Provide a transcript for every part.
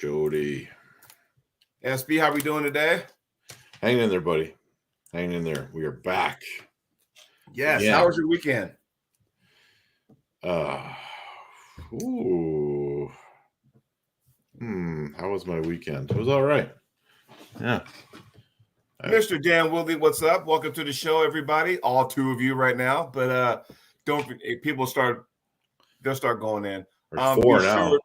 Jody. Espey, how we doing today? Hang in there, buddy. Hang in there. We are back. Yes. How was your weekend? How was my weekend? It was all right. Yeah. Mr. Dan Willie, what's up? Welcome to the show, everybody. All two of you right now, but they'll start going in. There's four now.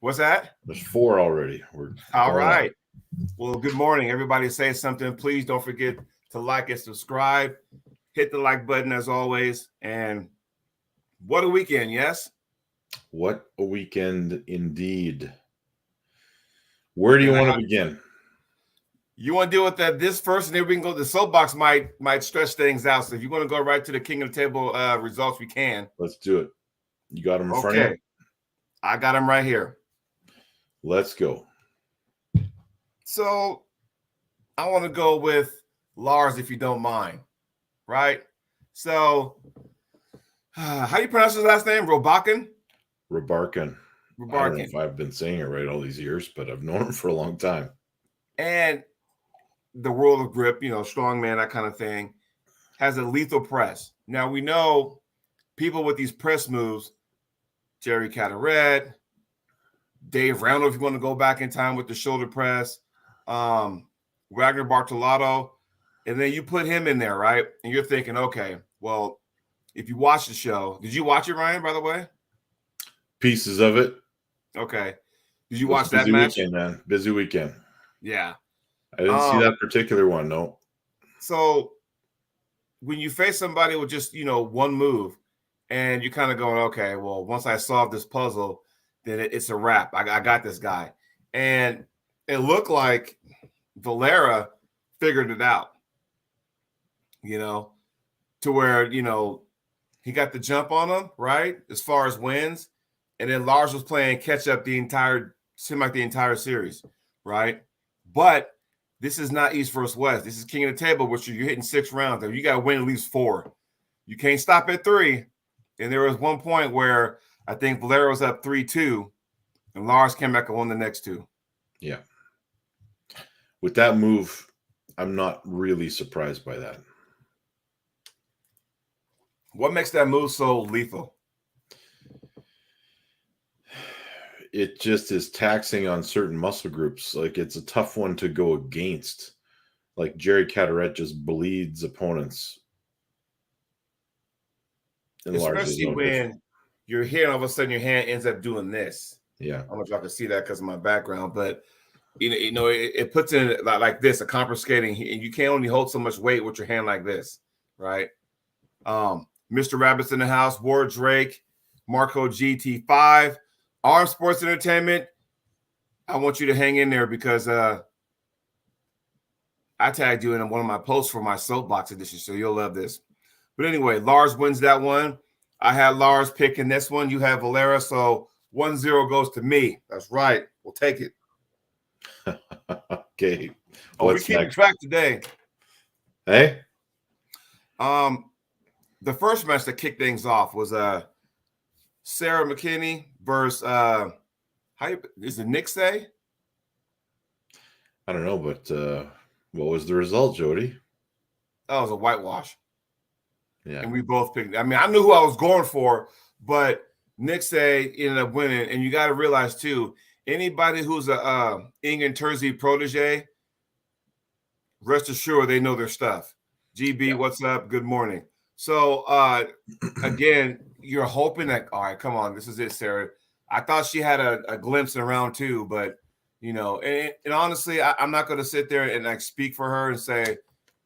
What's that? There's four already. All right. Well, good morning. Everybody say something. Please don't forget to like and subscribe. Hit the like button as always. And what a weekend, yes? What a weekend indeed. Where do you want to begin? You want to deal with this first, and then we can go. The soapbox might stretch things out. So if you want to go right to the King of the Table results, we can. Let's do it. You got them in front of you? I got them right here. Let's go. So I want to go with Lars, if you don't mind. Right? So how do you pronounce his last name? Rabarkan? Rabarkan. I don't know if I've been saying it right all these years, but I've known him for a long time. And the world of grip, strong man, that kind of thing, has a lethal press. Now, we know people with these press moves, Jerry KOTT, Dave Randall, if you want to go back in time with the shoulder press, Wagner Bartolotto, and then you put him in there, right? And you're thinking, okay, well, if you watch the show, did you watch it, Ryan, by the way? Pieces of it. Okay. Did you watch that match? Busy weekend, man. Busy weekend. Yeah. I didn't see that particular one, no. So when you face somebody with just, one move and you're kind of going, okay, well, once I solve this puzzle, then it's a wrap. I got this guy. And it looked like Valera figured it out, to where, he got the jump on him, right, as far as wins. And then Lars was playing catch up the entire series, right? But this is not East versus West. This is King of the Table, which you're hitting 6 rounds. You got to win at least 4. You can't stop at 3. And there was one point where I think Valera was up 3-2, and Lars came back and won the next 2. Yeah. With that move, I'm not really surprised by that. What makes that move so lethal? It just is taxing on certain muscle groups. Like, it's a tough one to go against. Like, Jerry KOTT just bleeds opponents. Especially when you're here and all of a sudden your hand ends up doing this. Yeah. I don't know if y'all can see that because of my background, but it puts in like this, a confiscating, and you can't only hold so much weight with your hand like this, right? Mr. Rabbit's in the house, Ward Drake, Marco GT5. Arm Sports Entertainment, I want you to hang in there because I tagged you in one of my posts for my soapbox edition, so you'll love this. But anyway, Lars wins that one. I had Lars picking this one. You have Valera, so 1-0 goes to me. That's right. We'll take it. Okay. We're keeping track today. Hey? The first match that kicked things off was Sarah McKinney versus is it Nick say? I don't know, but what was the result, Jody? That was a whitewash. Yeah. And we both picked. I mean, I knew who I was going for, but Nick say ended up winning. And you got to realize too, anybody who's a Ingen Terzi protege, rest assured they know their stuff. GB, What's up? Good morning. So again, you're hoping that, all right, come on, this is it, Sarah. I thought she had a glimpse in round 2, but and honestly, I'm not going to sit there and like speak for her and say,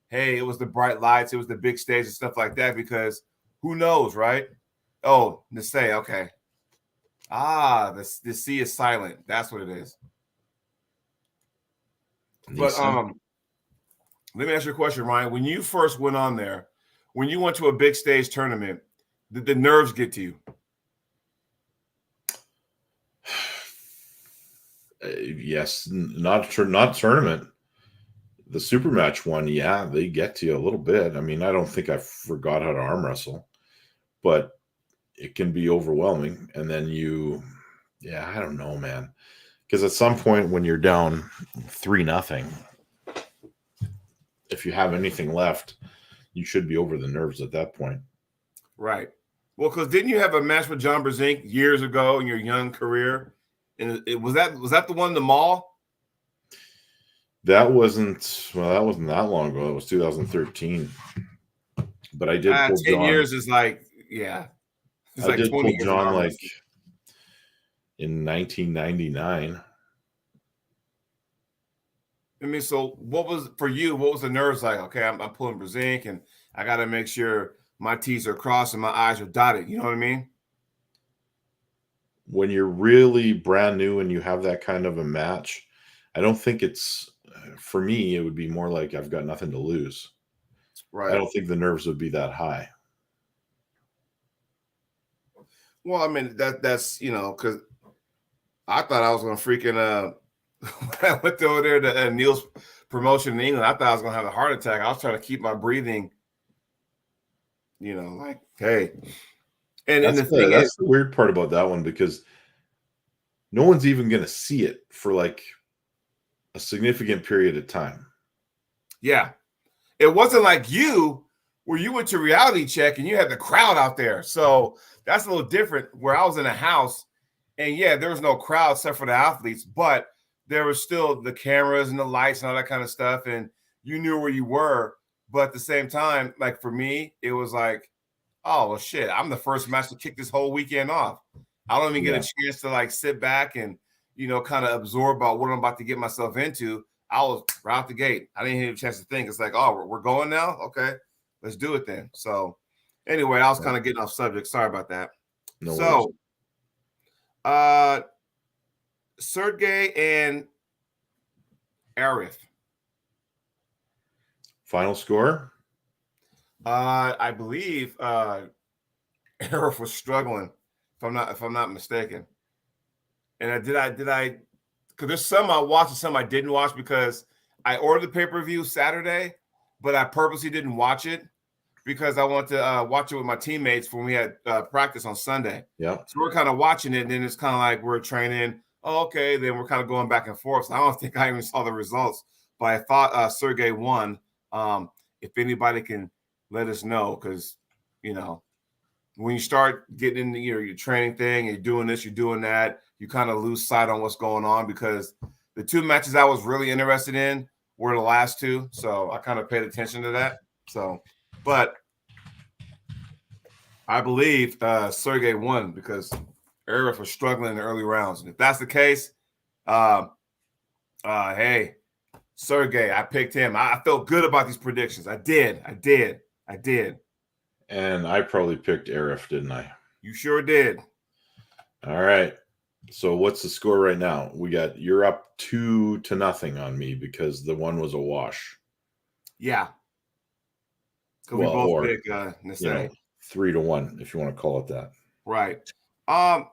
hey, it was the bright lights, it was the big stage and stuff like that, because who knows, right? Oh, to say, okay. The sea is silent. That's what it is. But let me ask you a question, Ryan. When you first went on there, when you went to a big stage tournament, did the nerves get to you? Yes, not tournament. The super match one, yeah, they get to you a little bit. I mean, I don't think I forgot how to arm wrestle, but it can be overwhelming. And then I don't know, man. Because at some point when you're down 3-0, if you have anything left, you should be over the nerves at that point. Right. Well, because didn't you have a match with John Brzezinski years ago in your young career? And was that the one in the mall? That wasn't that long ago. It was 2013. But I did pull 10 John. years is like, yeah. It's I like did 20 pull years John like in 1999. I mean, so what was for you? What was the nerves like? Okay, I'm pulling Brzezinski, and I got to make sure my T's are crossed and my I's are dotted. You know what I mean? When you're really brand new and you have that kind of a match, I don't think it's, for me, it would be more like I've got nothing to lose. Right. I don't think the nerves would be that high. Well, I mean, that's, because I thought I was going to freaking, when I went over there to Neil's promotion in England, I thought I was going to have a heart attack. I was trying to keep my breathing, like, hey. And That's the thing that's is, the weird part about that one, because no one's even going to see it for like a significant period of time. yeah, it wasn't like you where you went to reality check and you had the crowd out there. So that's a little different where I was in a house and yeah, there was no crowd except for the athletes, but there was still the cameras and the lights and all that kind of stuff. And you knew where you were. But at the same time, like for me, it was like, oh, well, shit, I'm the first match to kick this whole weekend off. I don't even get a chance to like sit back and, kind of absorb about what I'm about to get myself into. I was right out the gate. I didn't even have a chance to think. It's like, oh, we're going now? Okay, let's do it then. So anyway, I was kind of getting off subject. Sorry about that. No worries. Sergey and Arif. Final score? I believe Arif was struggling, if I'm not mistaken. And did I because there's some I watched and some I didn't watch because I ordered the pay-per-view Saturday, but I purposely didn't watch it because I wanted to watch it with my teammates when we had practice on Sunday. Yeah. So we're kind of watching it, and then it's kind of like we're training. Oh, okay, then we're kind of going back and forth. So I don't think I even saw the results, but I thought Sergey won. If anybody can let us know, because when you start getting into your training thing, you're doing this, you're doing that, you kind of lose sight on what's going on because the two matches I was really interested in were the last two. So I kind of paid attention to that. So, but I believe Sergey won because Arif was struggling in the early rounds. And if that's the case, hey, Sergey, I picked him. I felt good about these predictions. I did. And I probably picked Arif, didn't I? You sure did. All right. So what's the score right now? You're up 2-0 on me because the one was a wash. Yeah. Well, we both or, pick 3-1, if you want to call it that. Right. The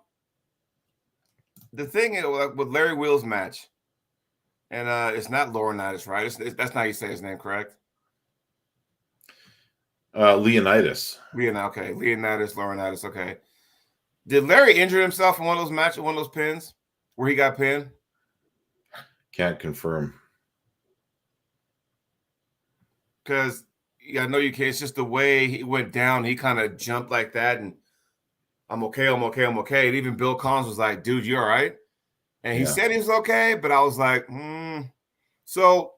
thing is with Larry Wheels' match, and it's not Laurinaitis, right? That's not how you say his name, correct? Leonidas. Okay. Leonidas, Laurinaitis. Okay. Did Larry injure himself in one of those matches, one of those pins where he got pinned? Can't confirm. Because I know you can't. It's just the way he went down. He kind of jumped like that, and I'm okay. And even Bill Collins was like, "Dude, you all right?" And he said he was okay, but I was like, So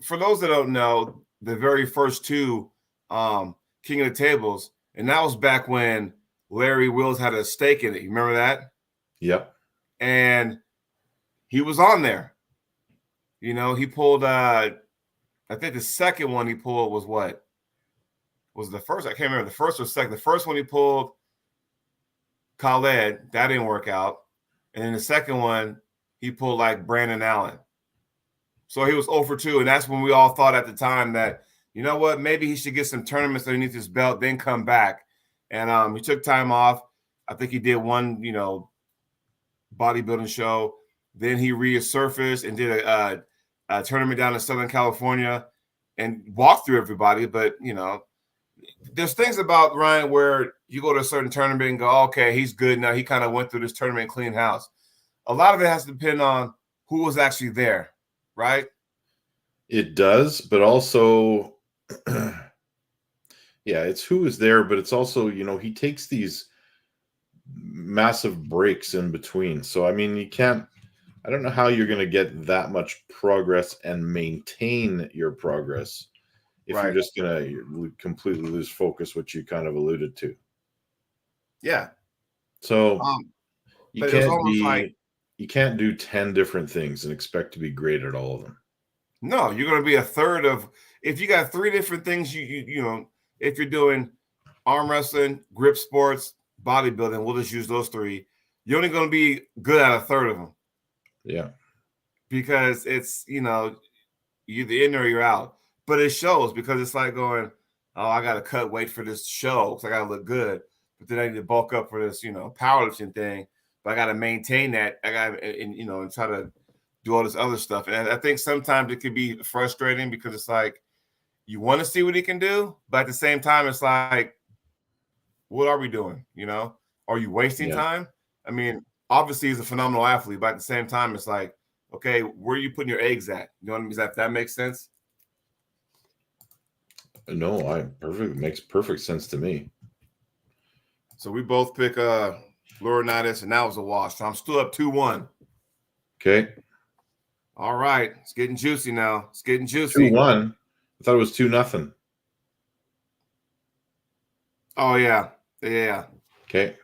for those that don't know, the very first two King of the Tables, and that was back when Larry Wills had a stake in it. You remember that? Yep. And he was on there. He pulled I think the second one he pulled was what? Was the first? I can't remember the first or second. The first one he pulled Khaled, that didn't work out. And then the second one, he pulled like Brandon Allen. So he was 0 for 2. And that's when we all thought at the time that, you know what, maybe he should get some tournaments underneath his belt, then come back. And he took time off. I think he did one, bodybuilding show. Then he resurfaced and did a tournament down in Southern California and walked through everybody. But, there's things about Ryan where you go to a certain tournament and go, okay, he's good now. He kind of went through this tournament and clean house. A lot of it has to depend on who was actually there, right? It does, but also, yeah, it's who was there, but it's also, he takes these massive breaks in between. So, I mean, I don't know how you're going to get that much progress and maintain your progress if you're just going to completely lose focus, which you kind of alluded to. Yeah. So you but it was almost you can't do 10 different things and expect to be great at all of them. No, you're going to be a third of, if you got 3 different things, you know, if you're doing arm wrestling, grip sports, bodybuilding, we'll just use those 3. You're only going to be good at a third of them. Yeah. Because it's, you're either in or you're out. But it shows, because it's like going, oh, I got to cut weight for this show because I got to look good. But then I need to bulk up for this, powerlifting thing. But I got to maintain that. I got to, and try to do all this other stuff. And I think sometimes it could be frustrating because it's like you want to see what he can do, but at the same time, it's like, what are we doing? Are you wasting time? I mean, obviously he's a phenomenal athlete, but at the same time, it's like, okay, where are you putting your eggs at? You know what I mean? If that makes sense? No, makes perfect sense to me. So we both pick Laurinaitis, and that was a wash. So I'm still up 2-1. Okay. All right. It's getting juicy now. It's getting juicy. 2-1. I thought it was 2-0. Oh, yeah. Yeah. Okay.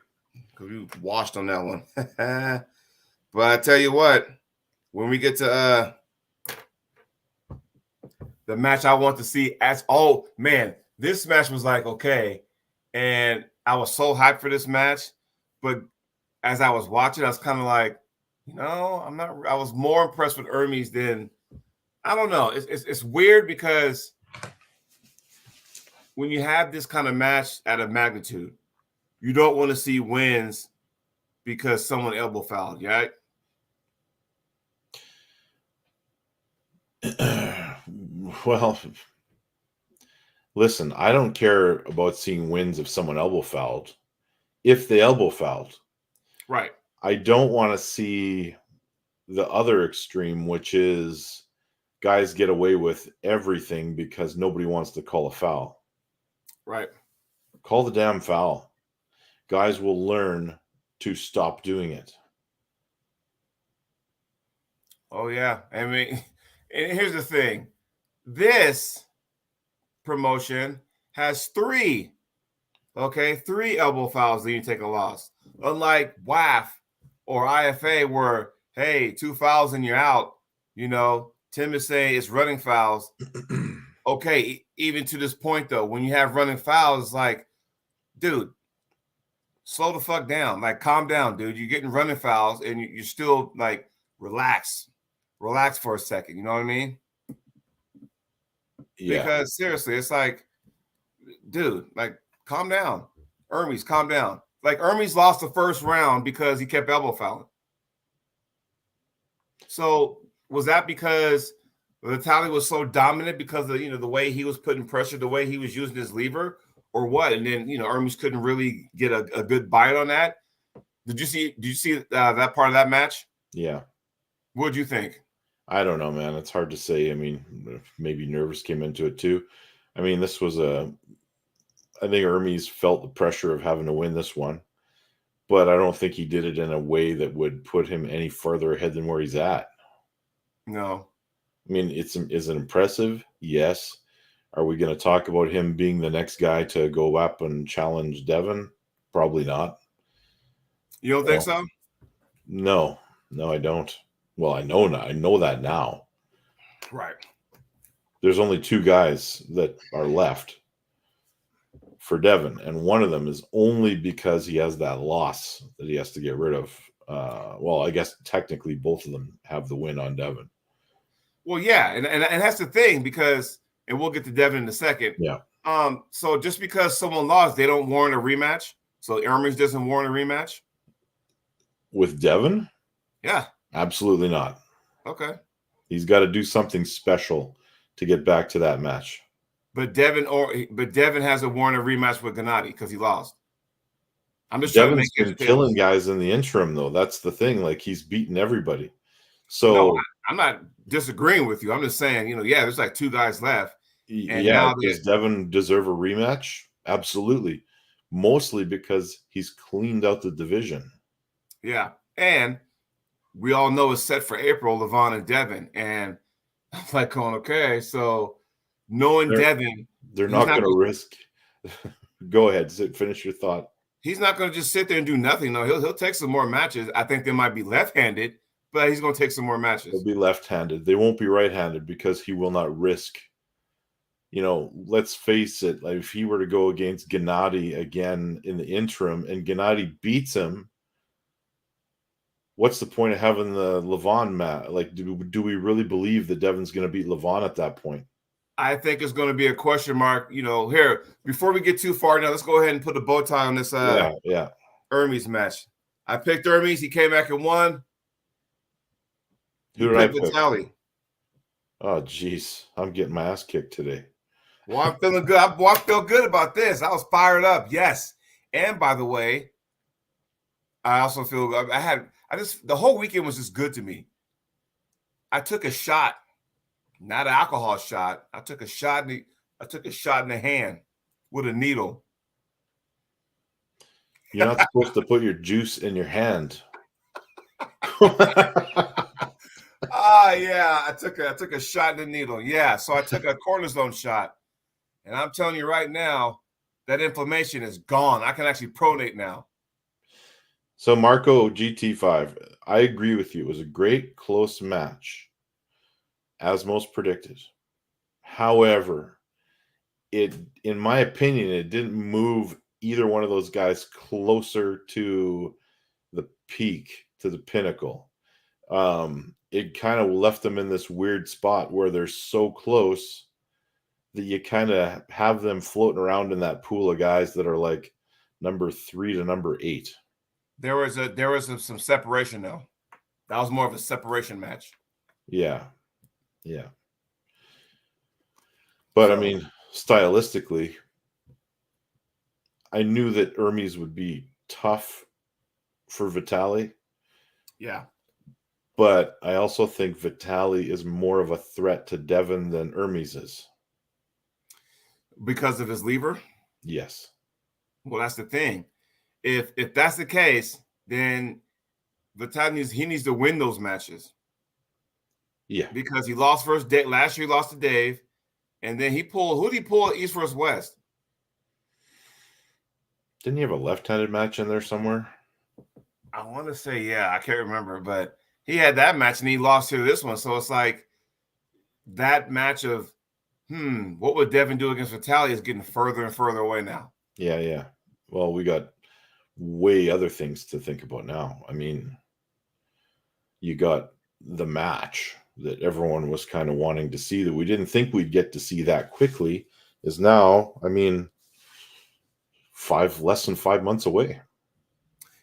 We washed on that one. But I tell you what, when we get to the match I want to see, man, this match was like, okay. And I was so hyped for this match. But as I was watching, I was kind of like, I was more impressed with Hermes than, I don't know. It's weird because when you have this kind of match at a magnitude, you don't want to see wins because someone elbow fouled, right? Well, listen, I don't care about seeing wins if someone elbow fouled. If they elbow fouled. Right. I don't want to see the other extreme, which is guys get away with everything because nobody wants to call a foul. Right. Call the damn foul. Guys will learn to stop doing it. Oh, yeah. I mean, and here's the thing. This promotion has 3 elbow fouls that you take a loss. Unlike WAF or IFA where, hey, 2 fouls and you're out. Tim is saying it's running fouls. Okay, even to this point, though, when you have running fouls, it's like, dude, slow the fuck down. Like, calm down, dude. You're getting running fouls, and you're still, like, relax. Relax for a second. You know what I mean? Yeah. Because, seriously, it's like, dude, like, calm down. Hermes, calm down. Like, Hermes lost the first round because he kept elbow fouling. So, was that because Vitaly was so dominant because of, the way he was putting pressure, the way he was using his lever, or what? And then, Hermes couldn't really get a good bite on that. Did you see that part of that match? Yeah. What'd you think? I don't know, man. It's hard to say. I mean, maybe nervous came into it too. I mean, this was I think Hermes felt the pressure of having to win this one, but I don't think he did it in a way that would put him any further ahead than where he's at. No. I mean, is it impressive? Yes. Are we going to talk about him being the next guy to go up and challenge Devin? Probably not. You don't think so? No, I don't. Well, I know that now. Right. There's only 2 guys that are left for Devin, and one of them is only because he has that loss that he has to get rid of. Well, I guess technically both of them have the win on Devin. Well, yeah, and that's the thing, because, and we'll get to Devin in a second. Yeah. So just because someone lost, they don't warrant a rematch. So Hermes doesn't warrant a rematch with Devin? Yeah. Absolutely not. Okay. He's got to do something special to get back to that match. But Devin has a warrant a rematch with Gennady because he lost. I'm just Devin's trying to make been killing guys in the interim, though. That's the thing. Like, he's beaten everybody. So No, I'm not disagreeing with you. I'm just saying, yeah, there's like 2 guys left. And yeah, now does Devin deserve a rematch? Absolutely. Mostly because he's cleaned out the division. yeah. And we all know it's set for April, Levon and Devin. And I'm like going, okay, so knowing Devin, They're he's not not going to risk. Go ahead, finish your thought. he's not going to just sit there and do nothing. No, he'll take some more matches. I think they might be left-handed, but he's going to take some more matches. They'll be left-handed. They won't be right-handed because he will not risk. Let's face it. Like if he were to go against Gennady again in the interim, and Gennady beats him, what's the point of having the Levon match? Like, do we really believe that Devin's going to beat Levon at that point? I think it's going to be a question mark. Here, before we get too far now, let's go ahead and put a bow tie on this Yeah. Hermes match. I picked Hermes. He came back and won. Who You did I picked pick? Vitaly. Oh, geez. I'm getting my ass kicked today. Well, I'm feeling good. I feel good about this. I was fired up. Yes. And by the way, I also feel the whole weekend was just good to me. I took a shot, not an alcohol shot. I took a shot in the hand with a needle. You're not supposed to put your juice in your hand. Yeah. I took a shot in the needle. Yeah. So I took a cortisone shot. And I'm telling you right now, that inflammation is gone. I can actually pronate now. So Marco GT5, I agree with you. It was a great close match, as most predicted. However, in my opinion, it didn't move either one of those guys closer to the peak, to the pinnacle. It kind of left them in this weird spot where they're so close that you kind of have them floating around in that pool of guys that are like number 3 to number 8. There was some separation though. That was more of a separation match. Yeah. But I mean, stylistically, I knew that Hermes would be tough for Vitaly. Yeah. But I also think Vitaly is more of a threat to Devin than Hermes is. Because of his lever? Yes. Well, that's the thing. If that's the case, then Vitaly needs to win those matches. Yeah. Because he lost last year he lost to Dave. And then who did he pull East vs. West? Didn't he have a left-handed match in there somewhere? I want to say, yeah, I can't remember, but he had that match and he lost to this one. So it's like that match of, what would Devin do against Vitaly is getting further and further away now. Yeah. Well, we got way other things to think about now. I mean, you got the match that everyone was kind of wanting to see that we didn't think we'd get to see that quickly is now, I mean, less than 5 months away.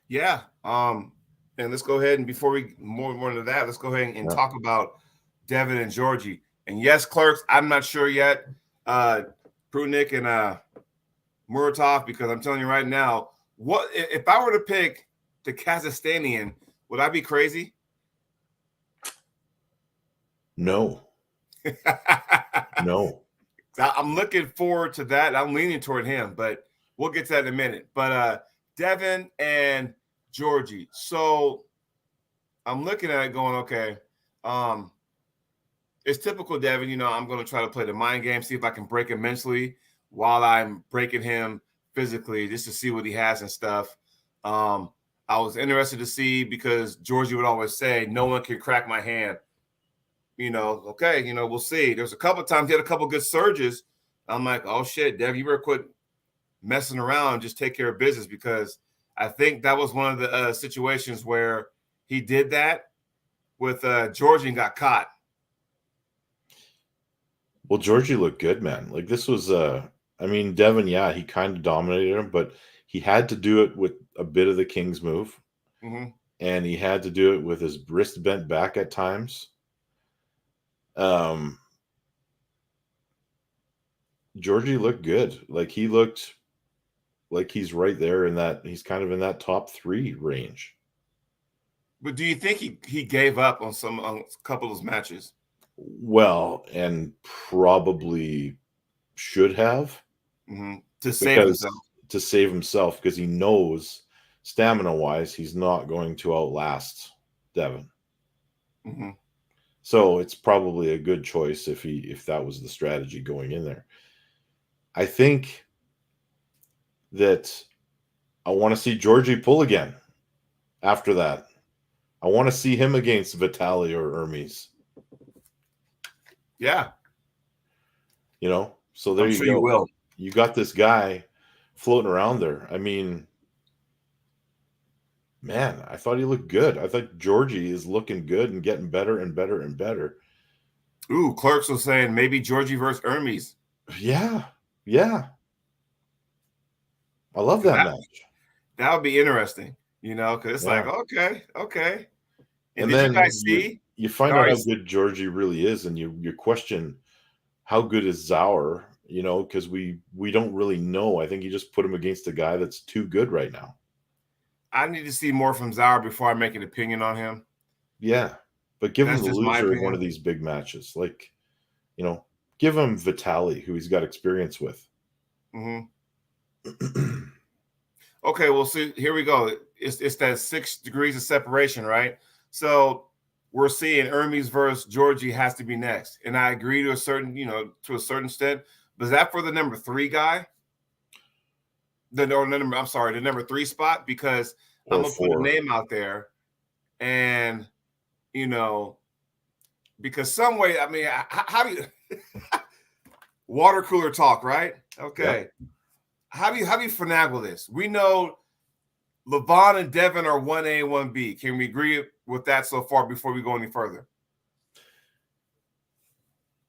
Yeah. And let's go ahead and before we more into that, let's go ahead and talk about Devin and Georgie. And yes, clerks, I'm not sure yet. Prudnick and Muratov, because I'm telling you right now, what if I were to pick the Kazakhstanian, would I be crazy? No. No. I'm looking forward to that. I'm leaning toward him, but we'll get to that in a minute. But Devin and Georgie. So I'm looking at it going, okay. It's typical Devin. I'm going to try to play the mind game, see if I can break him mentally while I'm breaking him physically, just to see what he has and stuff. I was interested to see because Georgie would always say, no one can crack my hand. Okay, we'll see. There's a couple of times he had a couple of good surges. I'm like, oh shit, Dev, you better quit messing around. Just take care of business, because I think that was one of the situations where he did that with Georgie and got caught. Well, Georgie looked good, man. Like this was, Devin, yeah, he kind of dominated him, but he had to do it with a bit of the King's move. Mm-hmm. And he had to do it with his wrist bent back at times. Georgie looked good. Like he looked like he's right there he's kind of in that top 3 range. But do you think he gave up on a couple of those matches? Well, and probably should have, To save because himself. to save himself, because he knows stamina wise he's not going to outlast Devin. So it's probably a good choice if that was the strategy going in there. I think that I want to see Georgie pull again after that. I want to see him against Vitali or Hermes. Yeah. You know, so there you go. You will. You got this guy floating around there. I mean, man, I thought he looked good. I thought Georgie is looking good and getting better and better and better. Ooh, Clerks was saying maybe Georgie versus Hermes. Yeah. Yeah. I love that match. That would be interesting, because it's like, okay. And did then you guys see? You find out how good Georgie really is, and you question how good is Zauer, because we don't really know. I think you just put him against a guy that's too good right now. I need to see more from Zauer before I make an opinion on him. Yeah, but give him the loser of one of these big matches. Like, give him Vitali, who he's got experience with. Okay, well, see, here we go. It's that 6 degrees of separation, right? So we're seeing Hermes versus Georgie has to be next, and I agree to a certain extent. But is that for the number 3 guy? The number 3 spot, because I'm gonna put a name out there, and because some way, I mean, how do you water cooler talk, right? Okay. Yep. How do you finagle this? We know Levon and Devin are 1A, 1B. Can we agree with that so far before we go any further?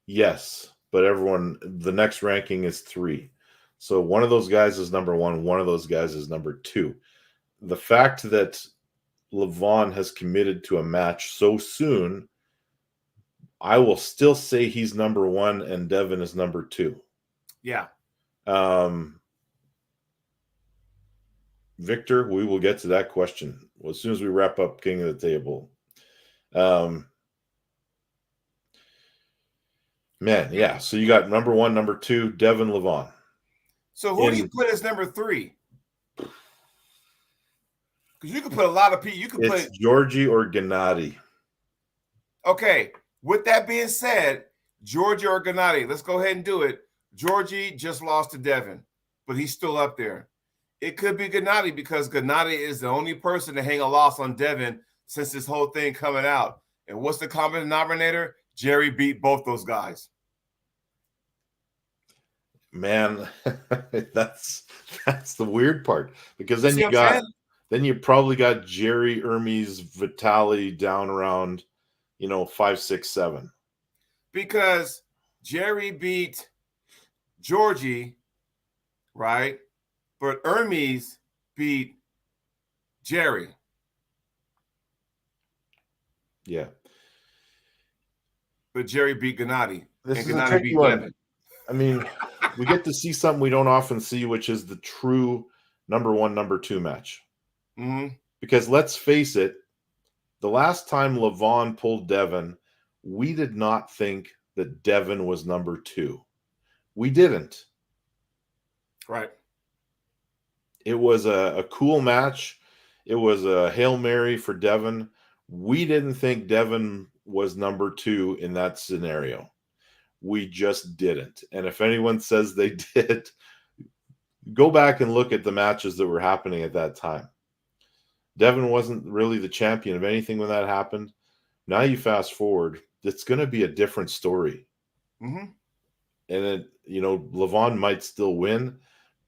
Yes, but the next ranking is 3. So one of those guys is number 1, one of those guys is number 2. The fact that Levon has committed to a match so soon, I will still say he's number 1 and Devin is number 2. Yeah. Victor, we will get to that question as soon as we wrap up King of the Table. Man, yeah. So you got number 1, number 2, Devin, Levon. So who do you put as number 3? Because you could put a lot of people. You could put Georgie or Gennady. Okay. With that being said, Georgie or Gennady, let's go ahead and do it. Georgie just lost to Devin, but he's still up there. It could be Gennady, because Gennady is the only person to hang a loss on Devin since this whole thing coming out. And what's the common denominator? Jerry beat both those guys. Man, that's the weird part, because then you probably got Jerry, Hermes, Vitali down around 5, 6, 7. Because Jerry beat Georgie, right? But Hermes beat Jerry. Yeah. But Jerry beat Gennady. This is a tricky one. I mean, we get to see something we don't often see, which is the true number 1, number 2 match. Because let's face it, the last time Levon pulled Devin, we did not think that Devin was number 2. We didn't. Right. It was a cool match. It was a Hail Mary for Devin. We didn't think Devin was number 2 in that scenario. We just didn't. And if anyone says they did, go back and look at the matches that were happening at that time. Devin wasn't really the champion of anything when that happened. Now you fast forward, it's going to be a different story. And Levon might still win,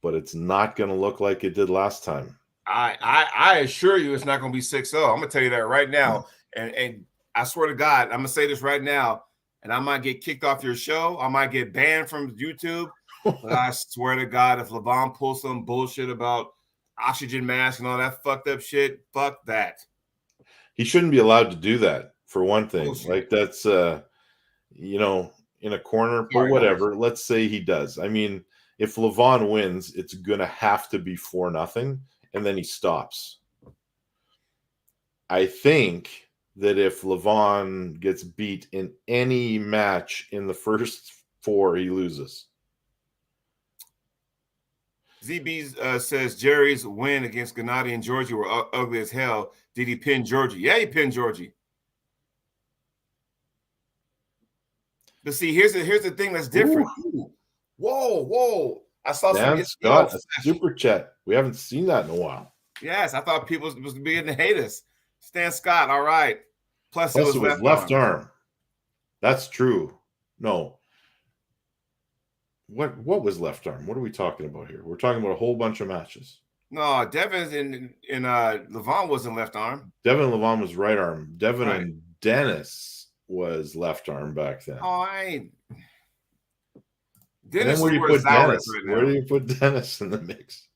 but it's not going to look like it did last time. I assure you it's not going to be 6-0. I'm going to tell you that right now. And I swear to God, I'm going to say this right now, and I might get kicked off your show. I might get banned from YouTube. But I swear to God, if Levon pulls some bullshit about oxygen mask and all that fucked up shit, fuck that. He shouldn't be allowed to do that, for one thing. Bullshit. Like, that's, in a corner, but whatever. Let's say he does. I mean, if Levon wins, it's going to have to be 4-0, and then he stops. I think that if Levon gets beat in any match in the first 4, he loses. ZB says Jerry's win against Gennady and Georgie were ugly as hell. Did he pin Georgie? Yeah, he pinned Georgie. But see, here's the thing that's different. Ooh. Whoa. I saw Dan Scott, a super chat. We haven't seen that in a while. Yes, I thought people was beginning to hate us. Stan Scott, all right. Plus it was left arm. That's true. No. What was left arm? What are we talking about here? We're talking about a whole bunch of matches. No, Devin's in Levon wasn't left arm. Devin and Levon was right arm. Devin and Dennis was left arm back then. Oh, Dennis, where do you put Dennis? Where do you put Dennis in the mix?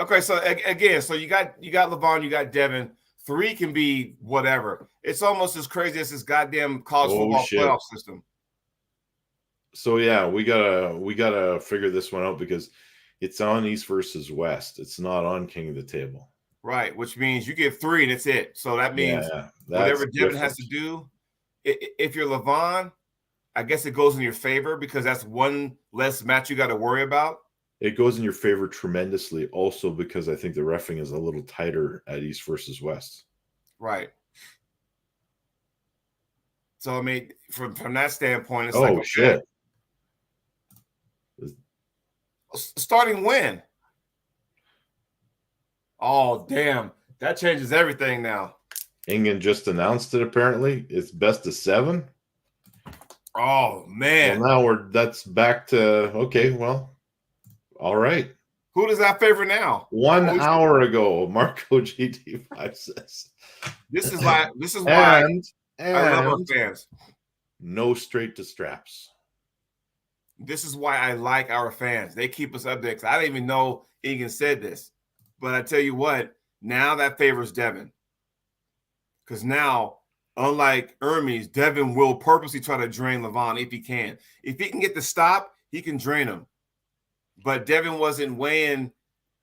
Okay, so again, so you got Levon, you got Devin. 3 can be whatever. It's almost as crazy as this goddamn college football playoff system. So yeah, we gotta figure this one out because it's on East versus West. It's not on King of the Table. Right, which means you get 3 and it's it. So that means whatever Devin has to do. If you're Levon, I guess it goes in your favor because that's one less match you got to worry about. It goes in your favor tremendously also because I think the reffing is a little tighter at East versus West. Right. So, I mean, from that standpoint, it's like, okay, shit. Starting when? Oh, damn. That changes everything now. Ingen just announced it, apparently. It's best of 7. Oh, man. Well, now that's back to, okay, well, all right. Who does that favor now? 1 hour ago, Marco GT5 says. This is why I love our fans. No straight to straps. This is why I like our fans. They keep us up there. I didn't even know Egan said this. But I tell you what, now that favors Devin. Because now, unlike Hermes, Devin will purposely try to drain Levon if he can. If he can get the stop, he can drain him. But Devin wasn't weighing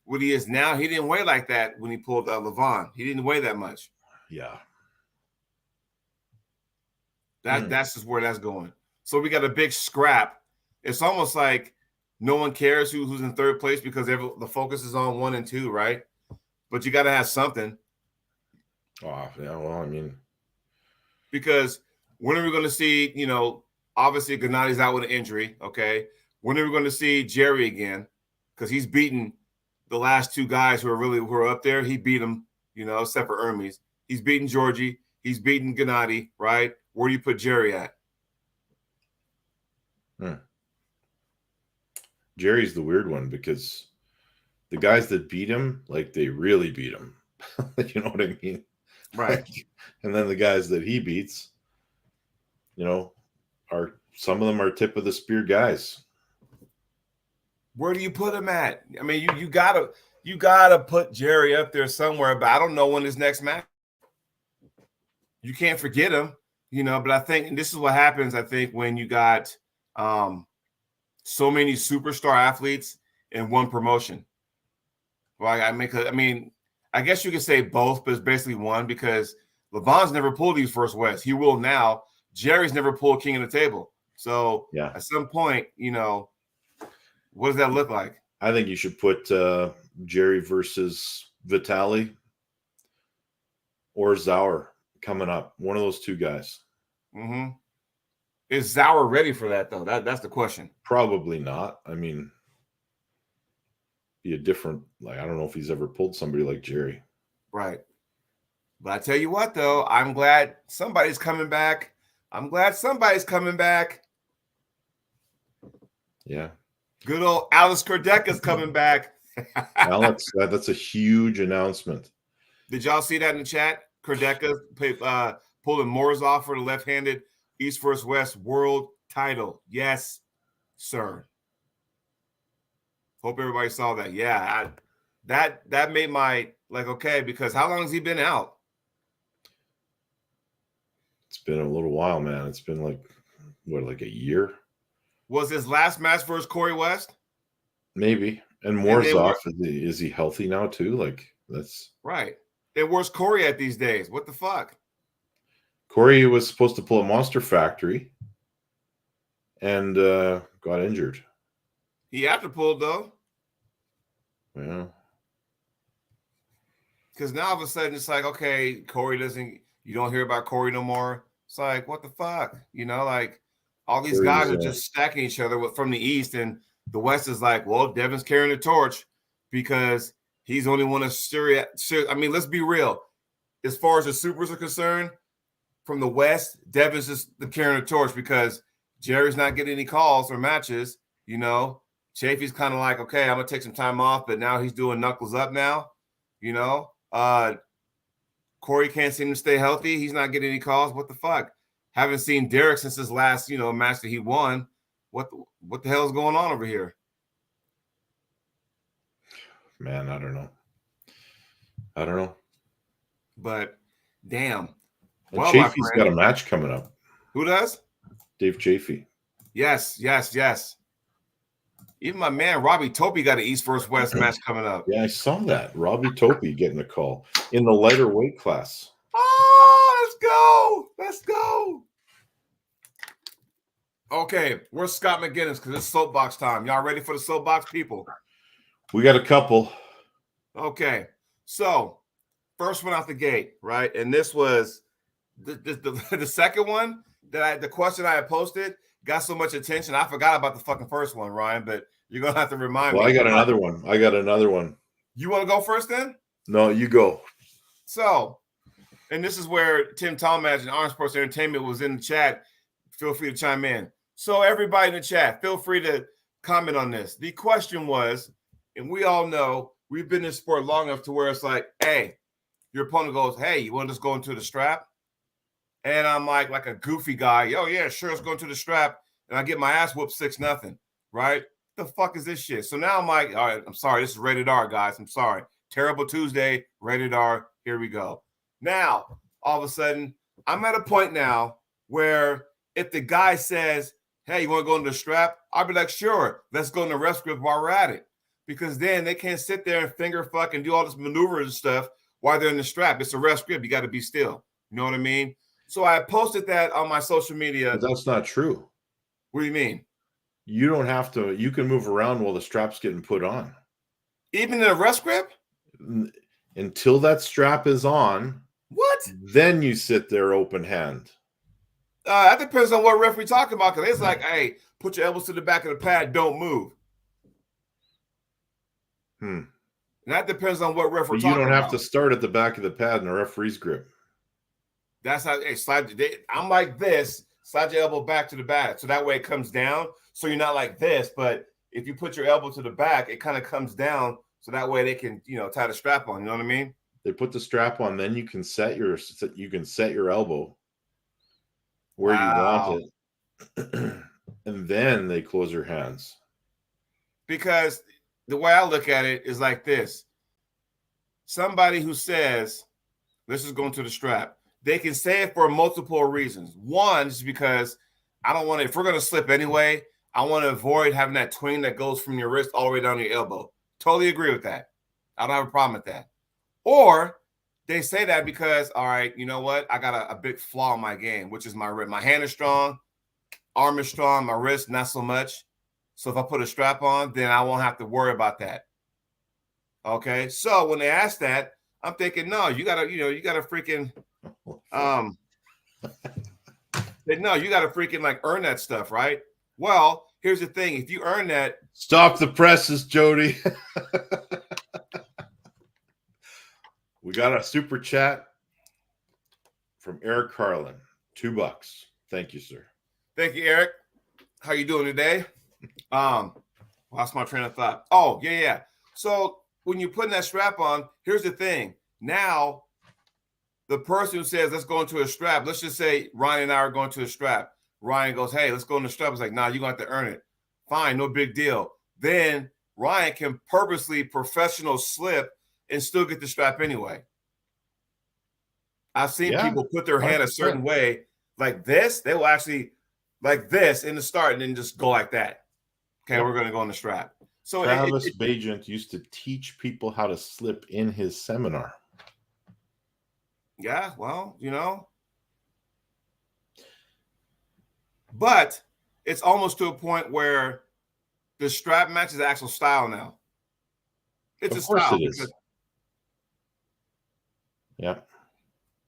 what he is now. He didn't weigh like that when he pulled Levon. He didn't weigh that much. Yeah. That's just where that's going. So we got a big scrap. It's almost like no one cares who's in third place because the focus is on 1 and 2, right? But you got to have something. Oh, yeah, well, I mean. Because when are we going to see, obviously Gennady's out with an injury, okay? When are we going to see Jerry again? Because he's beaten the last 2 guys who are up there. He beat them, except for Hermes. He's beaten Georgie. He's beaten Gennady, right? Where do you put Jerry at? Jerry's the weird one because the guys that beat him, like they really beat him. You know what I mean? Right. And then the guys that he beats, are some of them are tip of the spear guys. Where do you put him at? I mean, you gotta put Jerry up there somewhere, but I don't know when his next match. You can't forget him, but I think, and this is what happens, I think, when you got so many superstar athletes in one promotion. Well, I guess you could say both, but it's basically one because Levon's never pulled East versus West. He will now. Jerry's never pulled King of the Table. So at some point, what does that look like? I think you should put Jerry versus Vitali or Zauer coming up. One of those 2 guys. Mm-hmm. Is Zauer ready for that, though? That's the question. Probably not. I mean, be a different, I don't know if he's ever pulled somebody like Jerry. Right. But I tell you what, though, I'm glad somebody's coming back. Yeah. Good old Alex Kordeka's coming back. Alex, that's a huge announcement. Did y'all see that in the chat? Kordeka pulling Morozov for the left-handed East versus West world title. Yes, sir. Hope everybody saw that. Yeah, that made my okay, because how long has he been out? It's been a little while, man. It's been like a year. Was his last match versus Corey West? Maybe. And Morozov, is he healthy now too? That's right. And where's Corey at these days? What the fuck? Corey was supposed to pull a Monster Factory and got injured. He had to pull though. Yeah. Because now all of a sudden it's like, okay, you don't hear about Corey no more. It's like, what the fuck? Like all these guys are just stacking each other from the East, and the West is like, well, Devin's carrying the torch because he's only one of serious. I mean, let's be real. As far as the supers are concerned, from the West, Devin's just the carrying the torch because Jerry's not getting any calls or matches. Chafee's kind of like, okay, I'm gonna take some time off, but now he's doing knuckles up now. Corey can't seem to stay healthy. He's not getting any calls. What the fuck? Haven't seen Derek since his last, match that he won. What the hell is going on over here? Man, I don't know. But damn. And Chafee's got a match coming up. Who does? Dave Chafee. Yes. Even my man Robbie Topi got an East vs. West match coming up. Yeah, I saw that. Robbie Topi getting a call in the lighter weight class. Oh, let's go. Okay, where's Scott McGinnis? Because it's soapbox time. Y'all ready for the soapbox, people? We got a couple. Okay, so first one out the gate, right? And this was the second one the question I had posted got so much attention. I forgot about the fucking first one, Ryan, but you're going to have to remind me. Well, I got another one. You want to go first then? No, you go. So, and this is where Tim Talmadge and Arm Sports Entertainment was in the chat. Feel free to chime in. So everybody in the chat, feel free to comment on this. The question was, and we all know we've been in sport long enough to where it's like, hey, your opponent goes, hey, you want to just go into the strap? And I'm like a goofy guy. Oh, yeah, sure, let's go into the strap. And I get my ass whooped 6-0, right? The fuck is this shit? So now I'm like, all right, I'm sorry. This is rated R, guys. I'm sorry. Terrible Tuesday, rated R. Here we go. Now, all of a sudden, I'm at a point now where if the guy says, hey, you want to go into the strap? I'll be like, sure, let's go in the ref grip while we're at it. Because then they can't sit there and finger fuck and do all this maneuvers and stuff while they're in the strap. It's a ref grip. You got to be still. You know what I mean? So I posted that on my social media. But that's not true. What do you mean? You don't have to. You can move around while the strap's getting put on. Even in a rest grip? Until that strap is on. What? Then you sit there open hand. That depends on what ref we're talking about. Because it's like, hey, put your elbows to the back of the pad. Don't move. And that depends on what ref we're talking about. You don't have to start at the back of the pad in a referee's grip. That's how, hey, I'm like this, slide your elbow back to the back. So that way it comes down. So you're not like this, but if you put your elbow to the back, it kind of comes down. So that way they can, tie the strap on. You know what I mean? They put the strap on, then you can set your elbow where you want it. And then they close your hands. Because the way I look at it is like this. Somebody who says, let's just go into the strap. They can say it for multiple reasons. One is because I don't want to, if we're going to slip anyway, I want to avoid having that twing that goes from your wrist all the way down to your elbow. Totally agree with that. I don't have a problem with that. Or they say that because, all right, you know what? I got a big flaw in my game, which is my wrist. My hand is strong, arm is strong, my wrist not so much. So if I put a strap on, then I won't have to worry about that. Okay. So when they ask that, I'm thinking, no, you gotta freaking you gotta freaking like earn that stuff, right? Well, here's the thing. If you earn that, stop the presses, Jody. We got a super chat from Eric Carlin. $2. Thank you, sir. Thank you, Eric. How you doing today? Lost my train of thought. Oh, yeah. So when you're putting that strap on, here's the thing. Now, the person who says, let's go into a strap, let's just say Ryan and I are going to a strap. Ryan goes, hey, let's go in the strap. It's like, nah, you're going to have to earn it. Fine, no big deal. Then Ryan can purposely professional slip and still get the strap anyway. I've seen people put their hand a certain way, like this. They will actually like this in the start and then just go like that. Okay, we're going to go on the strap. So Travis Bajent used to teach people how to slip in his seminar. Yeah, well, but it's almost to a point where the strap match is actual style now. It's a Of course style it because is. Yeah.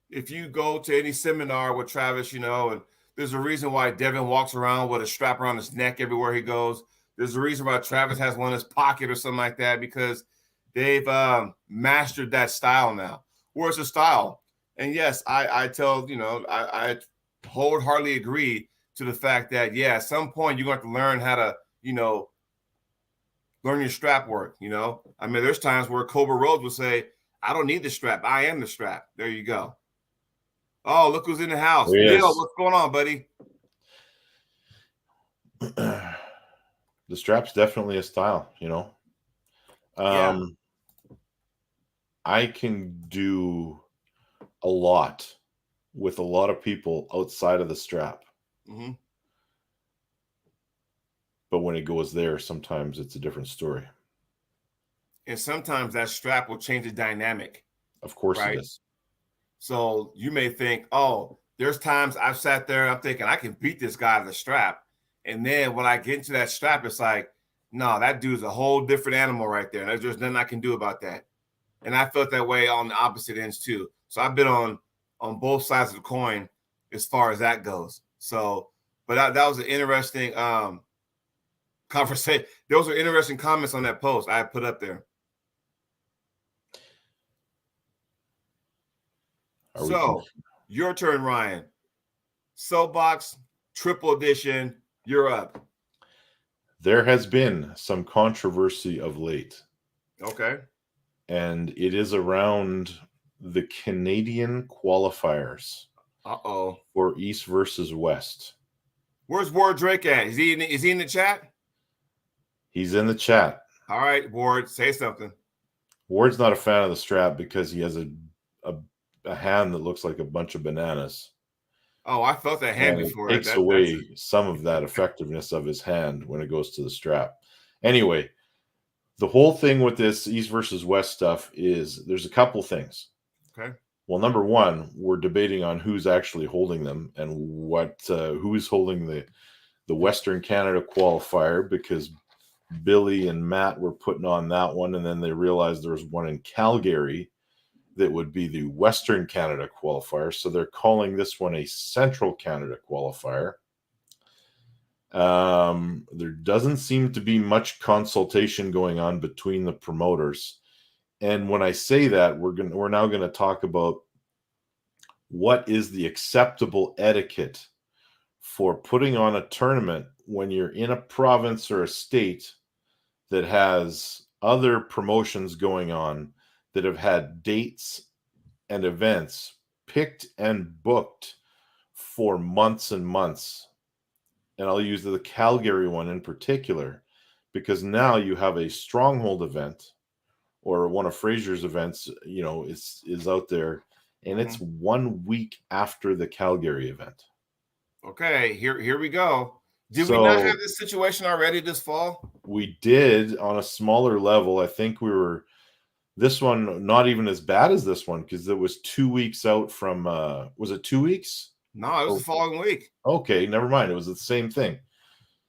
if you go to any seminar with Travis, and there's a reason why Devin walks around with a strap around his neck everywhere he goes. There's a reason why Travis has one in his pocket or something like that, because they've mastered that style now. Where it's a style. And yes, I tell, I wholeheartedly agree to the fact that, yeah, at some point you're going to have to learn how to, learn your strap work, I mean, there's times where Cobra Rhodes will say, I don't need the strap. I am the strap. There you go. Oh, look who's in the house. Neil, Yes. what's going on, buddy? The strap's definitely a style, Yeah. I can do a lot with a lot of people outside of the strap. Mm-hmm. But when it goes there, sometimes it's a different story. And sometimes that strap will change the dynamic, Of course it right? is. So you may think, oh, there's times I've sat there and I'm thinking I can beat this guy to the strap. And then when I get into that strap, it's like, no, that dude's a whole different animal right there. And there's nothing I can do about that. And I felt that way on the opposite ends too. So I've been on both sides of the coin as far as that goes. So, but that was an interesting conversation. Those are interesting comments on that post I put up there. So your turn, Ryan. Soapbox triple edition. You're up. There has been some controversy of late. Okay. And it is around the Canadian qualifiers. Uh-oh. For East versus West. Where's Ward Drake at? Is he in the chat? He's in the chat. All right, Ward, say something. Ward's not a fan of the strap because he has a hand that looks like a bunch of bananas. Oh, I felt that hand before. It takes away some of that effectiveness of his hand when it goes to the strap. Anyway, the whole thing with this East versus West stuff is there's a couple things. Okay. Well, number one, we're debating on who's actually holding them and who's holding the Western Canada qualifier, because Billy and Matt were putting on that one, and then they realized there was one in Calgary that would be the Western Canada qualifier. So they're calling this one a Central Canada qualifier. There doesn't seem to be much consultation going on between the promoters. And when I say that, we're now going to talk about what is the acceptable etiquette for putting on a tournament when you're in a province or a state that has other promotions going on that have had dates and events picked and booked for months and months. And I'll use the Calgary one in particular, because now you have a stronghold event or one of Fraser's events, is out there, and it's 1 week after the Calgary event. Okay, here we go. Did we not have this situation already this fall? We did on a smaller level. I think this one not even as bad as this one, because it was 2 weeks out from was it 2 weeks? No, it was the following week. Okay, never mind. It was the same thing.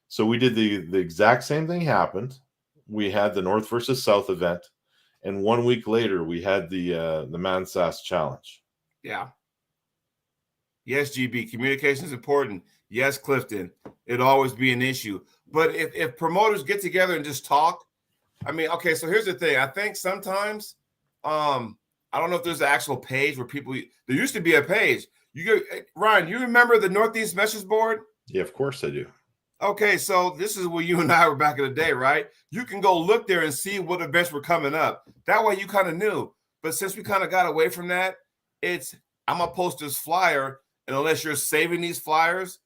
So we did the exact same thing happened. We had the North versus South event, and 1 week later we had the Mansas Challenge. Yeah. Yes, GB, communication is important. Yes, Clifton, it'd always be an issue. But if promoters get together and just talk, I mean, okay, so here's the thing. I think sometimes, I don't know if there's an actual page where there used to be a page. Ryan, you remember the Northeast Message Board? Yeah, of course I do. Okay, so this is where you and I were back in the day, right? You can go look there and see what events were coming up. That way you kind of knew. But since we kind of got away from that, I'm going to post this flyer, and unless you're saving these flyers,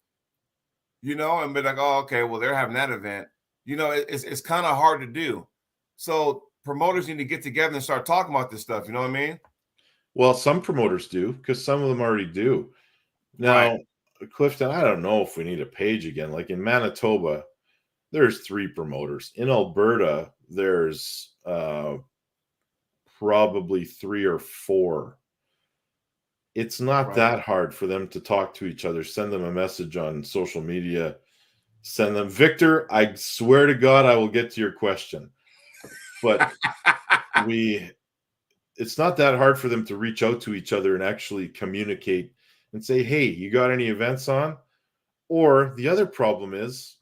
and be like, oh, okay, well, they're having that event. It's kind of hard to do. So promoters need to get together and start talking about this stuff. You know what I mean? Well, some promoters do, because some of them already do. Now, right. Clifton, I don't know if we need a page again. Like in Manitoba, there's 3 promoters. In Alberta, there's probably 3 or 4. It's not Right. that hard for them to talk to each other. Send them a message on social media. Send them, Victor, I swear to God, I will get to your question. But it's not that hard for them to reach out to each other and actually communicate and say, hey, you got any events on? Or the other problem is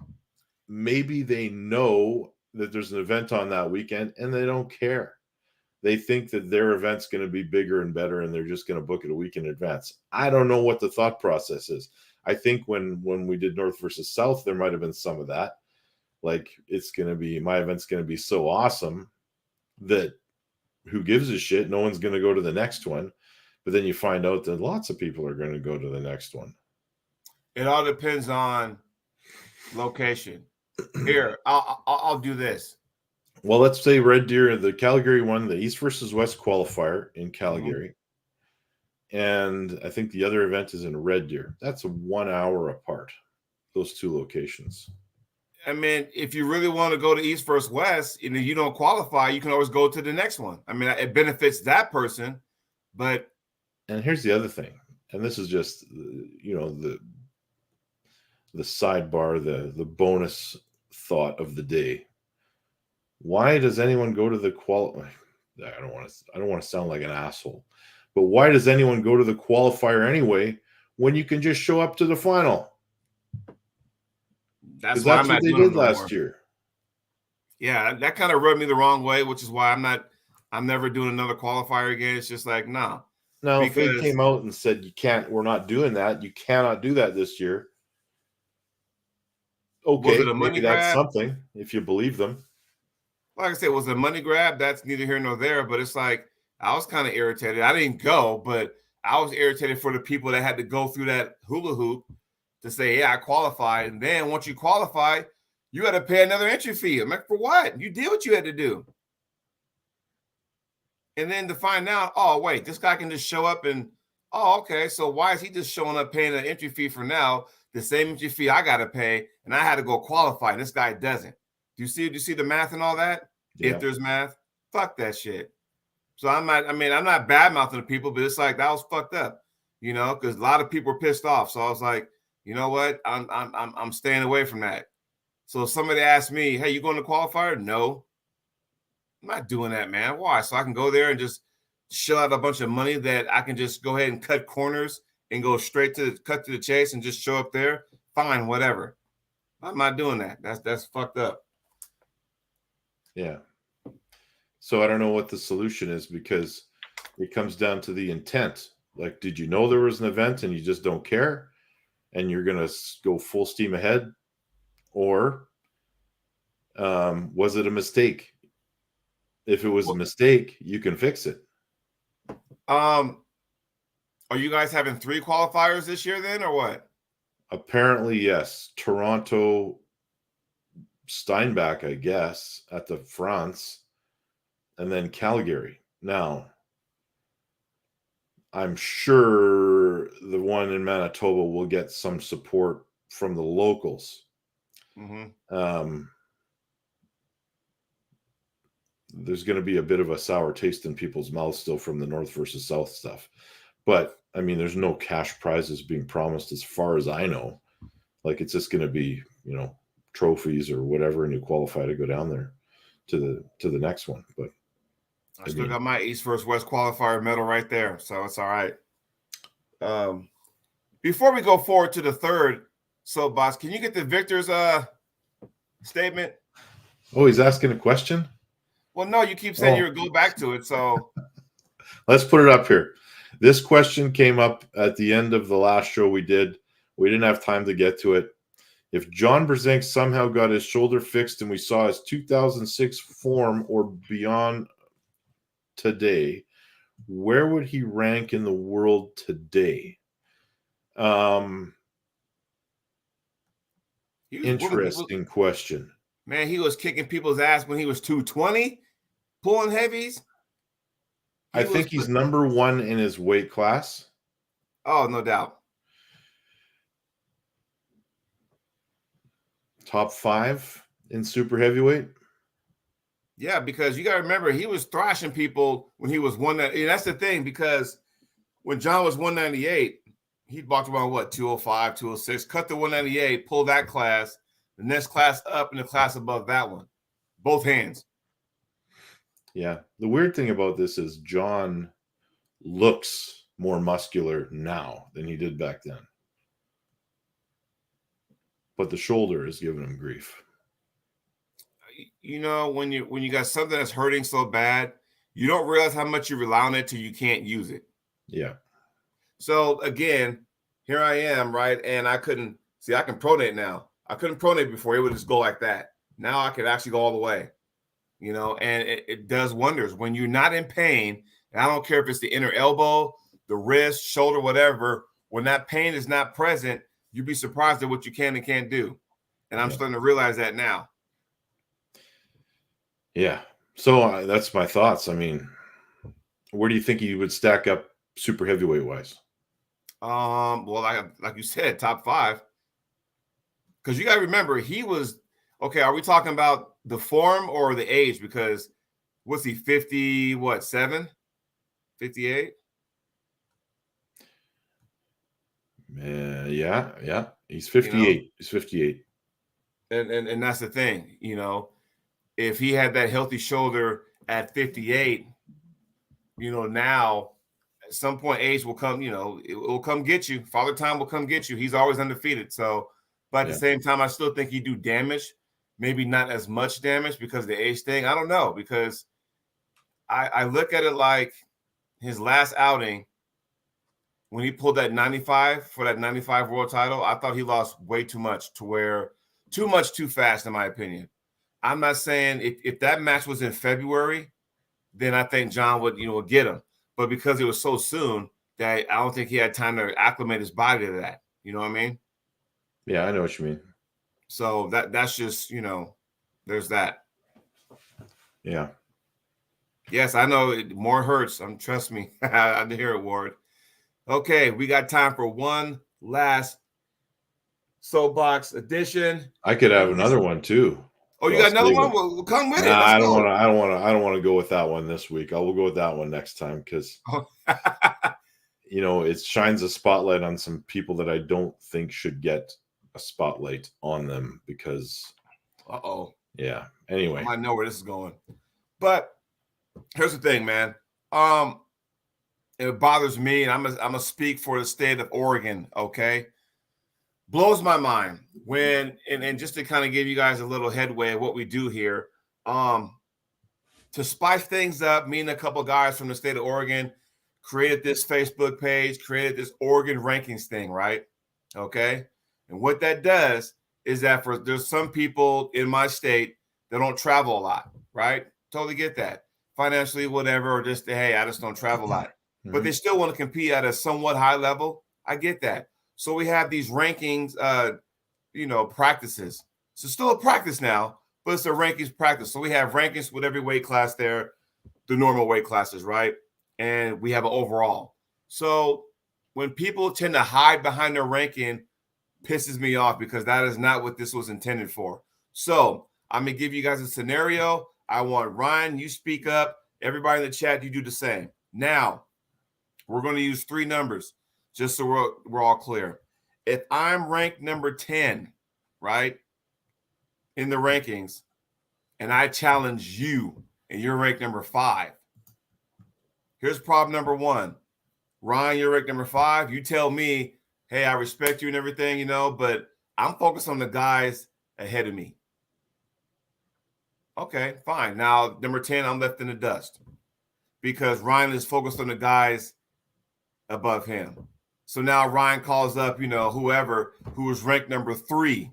maybe they know that there's an event on that weekend and they don't care. They think that their event's going to be bigger and better and they're just going to book it a week in advance. I don't know what the thought process is. I think when we did North versus South, there might have been some of that. Like, my event's going to be so awesome that who gives a shit? No one's going to go to the next one. But then you find out that lots of people are going to go to the next one. It all depends on location. Here, I'll do this. Well, let's say Red Deer, the Calgary one, the East versus West qualifier in Calgary. And I think the other event is in Red Deer. That's 1 hour apart, those two locations. I mean, if you really want to go to East versus West and you don't qualify, you can always go to the next one. I mean, it benefits that person, but. And here's the other thing, and this is just, the sidebar, the bonus thought of the day. Why does anyone go to the I don't want to sound like an asshole, but why does anyone go to the qualifier anyway when you can just show up to the final? That's what they did last year. Yeah, that kind of rubbed me the wrong way, which is why I'm never doing another qualifier again. It's just like, no. Now, if they came out and said, we're not doing that, you cannot do that this year. Okay, maybe that's something, if you believe them. Like I said, was it a money grab? That's neither here nor there, but it's like, I was kind of irritated. I didn't go, but I was irritated for the people that had to go through that hula hoop to say, yeah, I qualified. And then once you qualify, you had to pay another entry fee. I'm like, for what? You did what you had to do. And then to find out, oh, wait, this guy can just show up and, oh, okay, so why is he just showing up paying an entry fee for now, the same entry fee I got to pay, and I had to go qualify, and this guy doesn't? Do you see the math and all that? Yeah. If there's math, fuck that shit. So I'm not bad-mouthing the people, but it's like, that was fucked up, because a lot of people were pissed off. So I was like, you know what? I'm staying away from that. So if somebody asked me, hey, you going to qualifier? No. I'm not doing that, man. Why? So I can go there and just shell out a bunch of money that I can just go ahead and cut corners and go straight to the chase and just show up there. Fine, whatever. I'm not doing that. That's fucked up. Yeah. So I don't know what the solution is, because it comes down to the intent. Like, did you know there was an event and you just don't care and you're going to go full steam ahead? Or was it a mistake? If it was a mistake, you can fix it. Are you guys having 3 qualifiers this year then, or what? Apparently, yes. Toronto, Steinbach, I guess, at the France, and then Calgary. Now, I'm sure the one in Manitoba will get some support from the locals. There's going to be a bit of a sour taste in people's mouths still from the North versus South stuff. But, I mean, there's no cash prizes being promised as far as I know. Like, it's just going to be, trophies or whatever, and you qualify to go down there to the next one. But I still got my East versus West qualifier medal right there, so it's all right. Before we go forward to the third soapbox, can you get the victor's statement? Oh, he's asking a question? Well, no, you keep saying you would go back to it, so let's put it up here. This question came up at the end of the last show we did. We didn't have time to get to it. If John Brzenk somehow got his shoulder fixed and we saw his 2006 form or beyond today, where would he rank in the world today? Interesting question. Man, he was kicking people's ass when he was 220, pulling heavies. I think he's number 1 in his weight class. Oh, no doubt. Top 5 in super heavyweight. Yeah, because you got to remember, he was thrashing people when he was one. And that's the thing, because when John was 198, he walked around what, 205, 206, cut to 198, pull that class, the next class up, and the class above that one. Both hands. Yeah. The weird thing about this is John looks more muscular now than he did back then. But the shoulder is giving him grief. You know, when you got something that's hurting so bad, you don't realize how much you rely on it till you can't use it. Yeah. So again, here I am, right? And I couldn't see, I can pronate now. I couldn't pronate before. It would just go like that. Now I can actually go all the way, you know, and it does wonders when you're not in pain. And I don't care if it's the inner elbow, the wrist, shoulder, whatever. When that pain is not present, you'd be surprised at what you can and can't do. And I'm starting to realize that now. Yeah. So that's my thoughts. I mean, where do you think he would stack up super heavyweight wise? Well, like you said, top 5. Because you got to remember, he was okay. Are we talking about the form or the age? Because what's he, 50, what, 7? 58? Yeah. He's 58. You know? He's 58. And that's the thing, you know, if he had that healthy shoulder at 58, you know, now at some point age will come, you know, it will come get you. Father Time will come get you. He's always undefeated. So, but at the same time, I still think he'd do damage, maybe not as much damage because of the age thing. I don't know, because I look at it like his last outing when he pulled that 95 for that 95 world title, I thought he lost way too much too fast, in my opinion. I'm not saying if that match was in February, then I think John would get him. But because it was so soon that I don't think he had time to acclimate his body to that. You know what I mean? Yeah, I know what you mean. So that's just, there's that. Yeah. Yes, I know more hurts. Trust me. I did hear it, Ward. Okay, we got time for one last soapbox edition. I could have another one too. Oh, you got another one? Well, come with it. I don't want to go with that one this week. I will go with that one next time because it shines a spotlight on some people that I don't think should get a spotlight on them because yeah. Anyway. I know where this is going. But here's the thing, man. It bothers me, and I'm gonna speak for the state of Oregon, okay? Blows my mind when, and just to kind of give you guys a little headway of what we do here, to spice things up, me and a couple guys from the state of Oregon created this Facebook page, created this Oregon rankings thing, right? Okay. And what that does is that there's some people in my state that don't travel a lot, right? Totally get that. Financially, whatever, or just, hey, I just don't travel a lot. Mm-hmm. But they still want to compete at a somewhat high level. I get that. So we have these rankings, practices. So still a practice now, but it's a rankings practice. So we have rankings with every weight class there, the normal weight classes, right? And we have an overall. So when people tend to hide behind their ranking, pisses me off because that is not what this was intended for. So I'm going to give you guys a scenario. I want Ryan, you speak up. Everybody in the chat, you do the same. Now, we're going to use 3 numbers. Just so we're all clear. If I'm ranked number 10, right, in the rankings, and I challenge you, and you're ranked number 5, here's problem number 1. Ryan, you're ranked number 5. You tell me, hey, I respect you and everything, but I'm focused on the guys ahead of me. Okay, fine. Now, number 10, I'm left in the dust because Ryan is focused on the guys above him. So now Ryan calls up, whoever who was ranked number 3.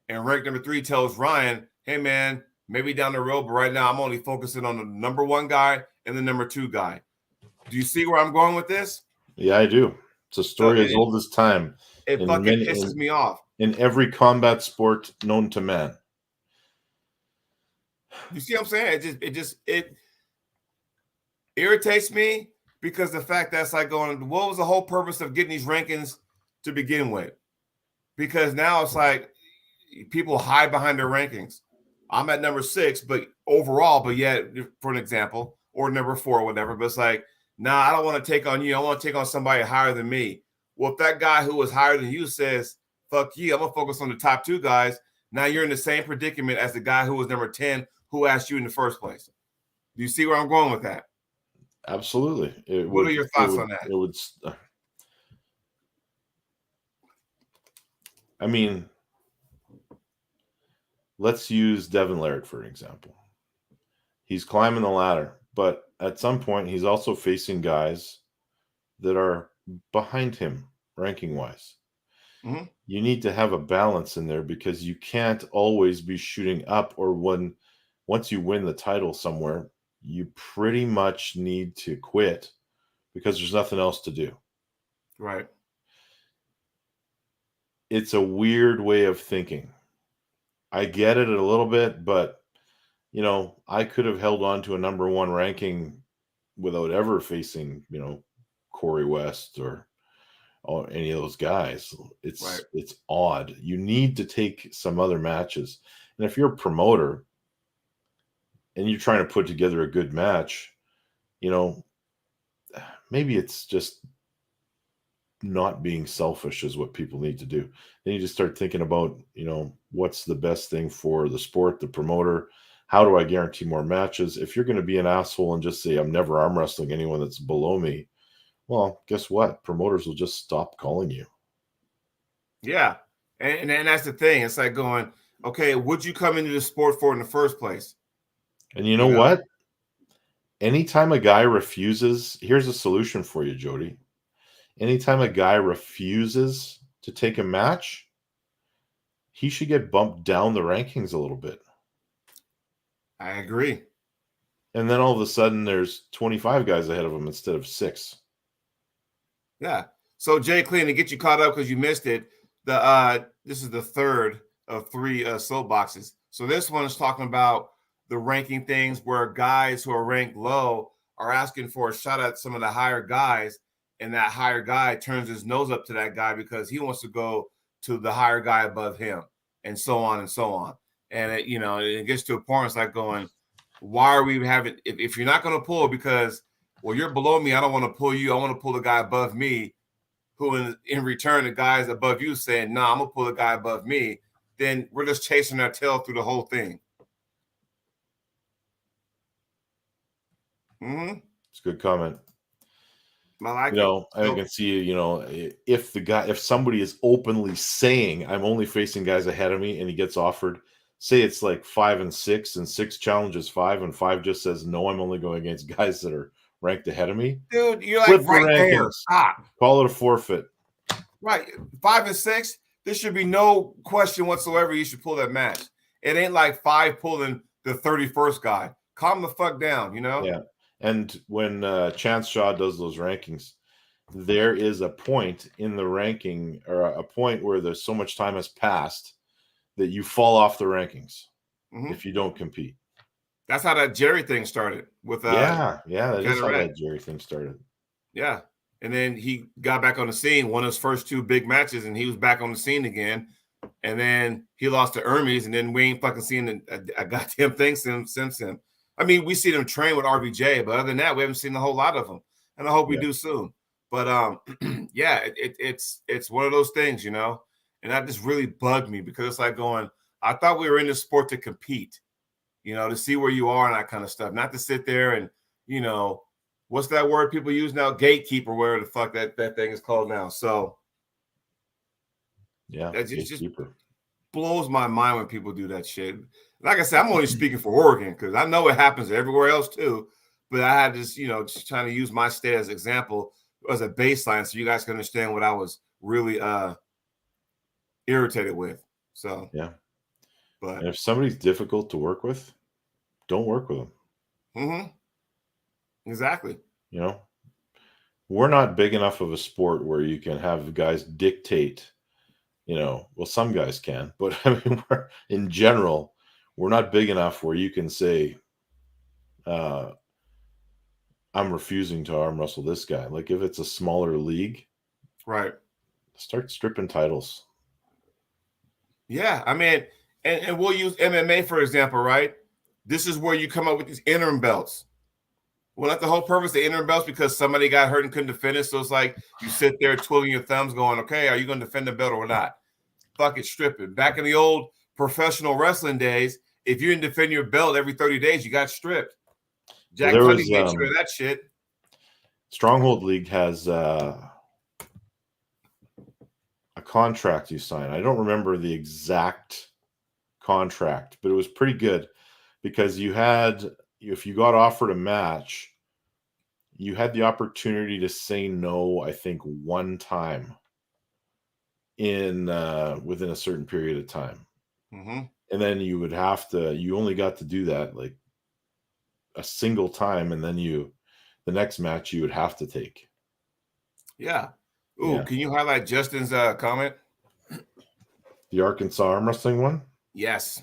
And ranked number 3 tells Ryan, hey, man, maybe down the road, but right now I'm only focusing on the number 1 guy and the number 2 guy. Do you see where I'm going with this? Yeah, I do. It's a story as old as time. It fucking pisses me off. In every combat sport known to man. You see what I'm saying? It irritates me. Because the fact that's like going, what was the whole purpose of getting these rankings to begin with? Because now it's like people hide behind their rankings. I'm at number 6, but overall, but yet, for an example, or number 4, or whatever. But it's like, nah, I don't want to take on you. I want to take on somebody higher than me. Well, if that guy who was higher than you says, fuck you, I'm going to focus on the top 2 guys, now you're in the same predicament as the guy who was number 10 who asked you in the first place. Do you see where I'm going with that? Absolutely. What are your thoughts on that? It would. I mean, let's use Devin Laird for an example. He's climbing the ladder, but at some point, he's also facing guys that are behind him ranking-wise. Mm-hmm. You need to have a balance in there because you can't always be shooting up, or once you win the title somewhere, you pretty much need to quit because there's nothing else to do. Right. It's a weird way of thinking. I get it a little bit, but I could have held on to a number 1 ranking without ever facing, Corey West or any of those guys. It's odd. You need to take some other matches. And if you're a promoter and you're trying to put together a good match, maybe it's just not being selfish is what people need to do. They need to start thinking about, what's the best thing for the sport, the promoter. How do I guarantee more matches? If you're going to be an asshole and just say, I'm never arm wrestling anyone that's below me, well, guess what? Promoters will just stop calling you. Yeah. And that's the thing. It's like going, okay, what'd you come into the sport for in the first place? And you know what? Anytime a guy refuses, here's a solution for you, Jody. Anytime a guy refuses to take a match, he should get bumped down the rankings a little bit. I agree. And then all of a sudden there's 25 guys ahead of him instead of 6. Yeah. So Jay Clean, to get you caught up because you missed it, this is the third of 3 soapboxes. So this one is talking about the ranking things where guys who are ranked low are asking for a shot at some of the higher guys, and that higher guy turns his nose up to that guy because he wants to go to the higher guy above him, and so on and so on. And it gets to a point it's like going, why are we having, if you're not going to pull because, well, you're below me, I don't want to pull you, I want to pull the guy above me, who in return the guys above you saying, nah, I'm going to pull the guy above me, then we're just chasing our tail through the whole thing. Mm-hmm. It's a good comment. I like it. I can see, if somebody is openly saying I'm only facing guys ahead of me and he gets offered, say it's like 5 and 6 and 6 challenges 5 and 5 just says, no, I'm only going against guys that are ranked ahead of me. Dude, you're like right there. Stop. Call it a forfeit. Right. 5 and 6, there should be no question whatsoever you should pull that match. It ain't like 5 pulling the 31st guy. Calm the fuck down, Yeah. And when Chance Shaw does those rankings, there is a point in the ranking, or a point where there's so much time has passed that you fall off the rankings if you don't compete. That's how that Jerry thing started with that is how that Jerry thing started. Yeah. And then he got back on the scene, won his first 2 big matches, and he was back on the scene again. And then he lost to Hermes, and then we ain't fucking seen a goddamn thing since him. I mean, we see them train with RVJ, but other than that, we haven't seen a whole lot of them. And I hope we do soon. But it's one of those things, and that just really bugged me because it's like going, I thought we were in this sport to compete, to see where you are and that kind of stuff, not to sit there and, what's that word people use now? Gatekeeper, where the fuck that thing is called now. So yeah, that just blows my mind when people do that shit. Like I said, I'm only speaking for Oregon because I know it happens everywhere else too. But I had this, just trying to use my state as an example as a baseline so you guys can understand what I was really irritated with. So yeah. But and if somebody's difficult to work with, don't work with them. Mm-hmm. Exactly. We're not big enough of a sport where you can have guys dictate, well, some guys can, but I mean, in general, we're not big enough where you can say, I'm refusing to arm wrestle this guy. Like if it's a smaller league, right? Start stripping titles. Yeah, I mean, and we'll use MMA for example, right? This is where you come up with these interim belts. Well, that's the whole purpose of interim belts, because somebody got hurt and couldn't defend it. So it's like you sit there twiddling your thumbs going, okay, are you going to defend the belt or not? Fuck it, strip it. Back in the old professional wrestling days, if you didn't defend your belt every 30 days, you got stripped. Jack Cunning made sure of that shit. Stronghold League has a contract you sign. I don't remember the exact contract, but it was pretty good because if you got offered a match, you had the opportunity to say no, I think, one time in within a certain period of time. Mm-hmm. And then you only got to do that like a single time, and then the next match you would have to take. Yeah. Ooh, Can you highlight Justin's comment? The Arkansas arm wrestling one? Yes.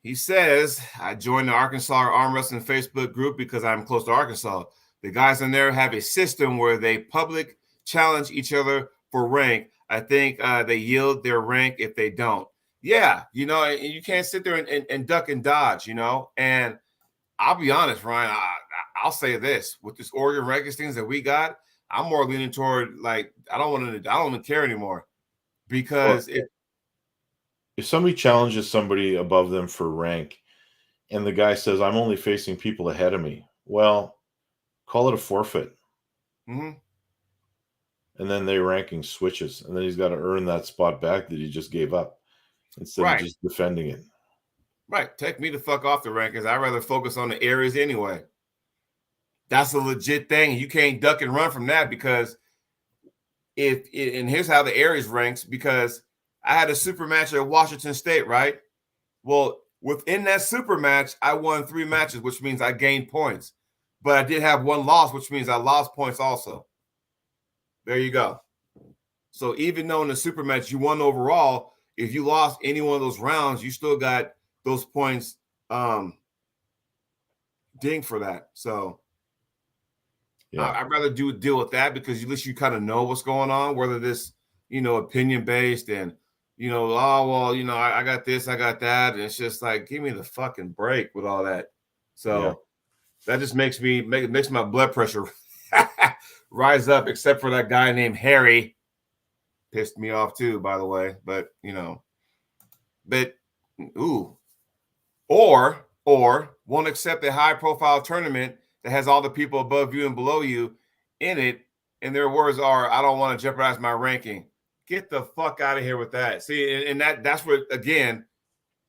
He says, I joined the Arkansas arm wrestling Facebook group because I'm close to Arkansas. The guys in there have a system where they public challenge each other for rank. I think they yield their rank if they don't. Yeah, and you can't sit there and duck and dodge, And I'll be honest, Ryan, I'll say this. With this Oregon Rankings things that we got, I'm more leaning toward, like, I don't even care anymore. Because if somebody challenges somebody above them for rank and the guy says, I'm only facing people ahead of me, well, call it a forfeit. Mm-hmm. And then their ranking switches. And then he's got to earn that spot back that he just gave up instead of just defending it. Right. Take me the fuck off the rankings. I'd rather focus on the areas anyway. That's a legit thing. You can't duck and run from that, because and here's how the areas ranks, because I had a super match at Washington State, right? Well, within that super match, I won 3 matches, which means I gained points. But I did have 1 loss, which means I lost points also. There you go. So even though in the super match you won overall, if you lost any one of those rounds, you still got those points ding for that. So yeah, I'd rather deal with that, because at least you kind of know what's going on, whether this, opinion based and, I got this, I got that. And it's just like, give me the fucking break with all that. So that just makes my blood pressure rise up, except for that guy named Harry. Pissed me off too, by the way. But, or won't accept a high profile tournament that has all the people above you and below you in it. And their words are, I don't want to jeopardize my ranking. Get the fuck out of here with that. See, and that's what, again,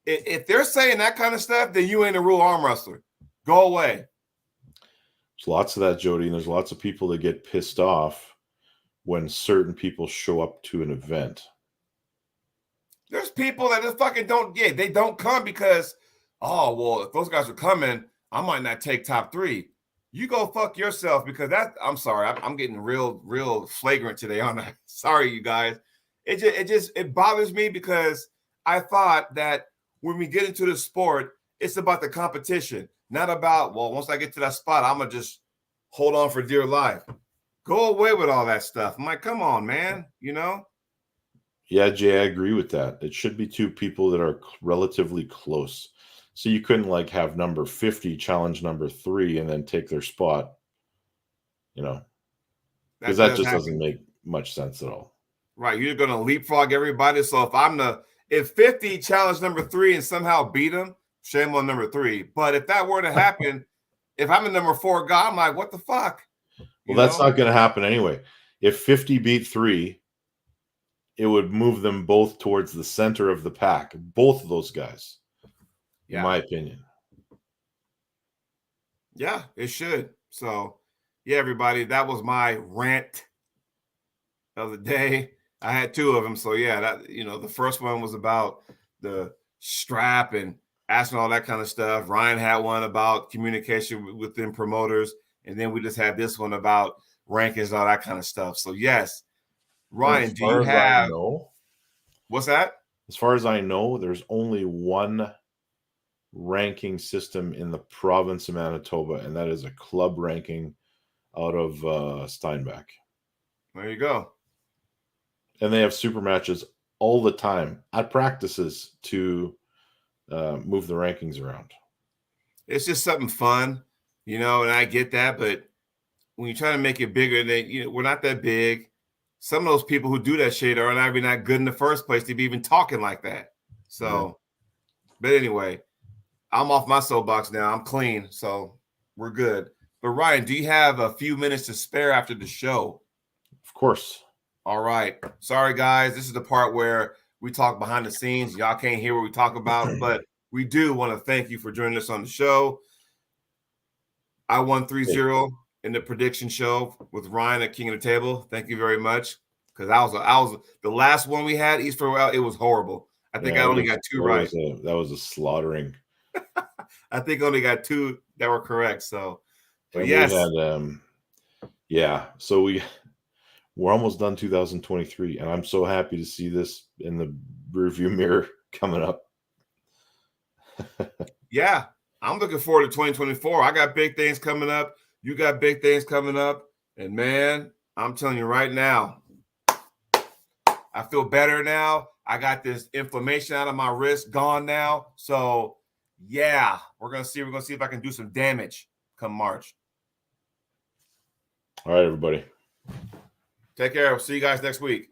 if they're saying that kind of stuff, then you ain't a real arm wrestler. Go away. There's lots of that, Jody, and there's lots of people that get pissed off when certain people show up to an event. There's people that just fucking don't get. They don't come because, if those guys are coming, I might not take top 3. You go fuck yourself, because I'm sorry, I'm getting real flagrant today on that. Sorry, you guys. It bothers me, because I thought that when we get into the sport, it's about the competition, not about, once I get to that spot, I'm going to just hold on for dear life. Go away with all that stuff. I'm like, come on, man, Yeah, Jay, I agree with that. It should be 2 people that are relatively close. So you couldn't have number 50 challenge number 3 and then take their spot, because that just doesn't make much sense at all. Right. You're going to leapfrog everybody. So if 50 challenge number 3 and somehow beat them, shame on number 3. But if that were to happen, if I'm a number 4 guy, I'm like, what the fuck? Well, that's not going to happen anyway. If 50 beat 3, it would move them both towards the center of the pack. Both of those guys. In my opinion. Yeah, it should. So, yeah, everybody, that was my rant of the day. I had 2 of them. So, yeah, that the first one was about the strap and asking all that kind of stuff. Ryan had one about communication within promoters. And then we just had this one about rankings and all that kind of stuff. So, yes. Ryan, do you have what's that? As far as I know, there's only one ranking system in the province of Manitoba, and that is a club ranking out of Steinbach. There you go. And they have super matches all the time at practices to move the rankings around. It's just something fun. And I get that, but when you try to make it bigger, then we're not that big. Some of those people who do that shit are not even that good in the first place to be even talking like that. So, But anyway, I'm off my soapbox now. I'm clean, so we're good. But Ryan, do you have a few minutes to spare after the show? Of course. All right. Sorry, guys. This is the part where we talk behind the scenes. Y'all can't hear what we talk about, but we do want to thank you for joining us on the show. I won 3-0 in the prediction show with Ryan at King of the Table. Thank you very much. Because I was the last one we had, East Farewell, it was horrible. I think I only got 2 right. That was a slaughtering. I think I only got 2 that were correct. So, but yes. We had, so we're almost done 2023, and I'm so happy to see this in the rearview mirror coming up. Yeah, I'm looking forward to 2024. I got big things coming up. You got big things coming up. And man, I'm telling you right now, I feel better now. I got this inflammation out of my wrist gone now. So yeah, we're gonna see if I can do some damage come March. All right, everybody. Take care. We'll see you guys next week.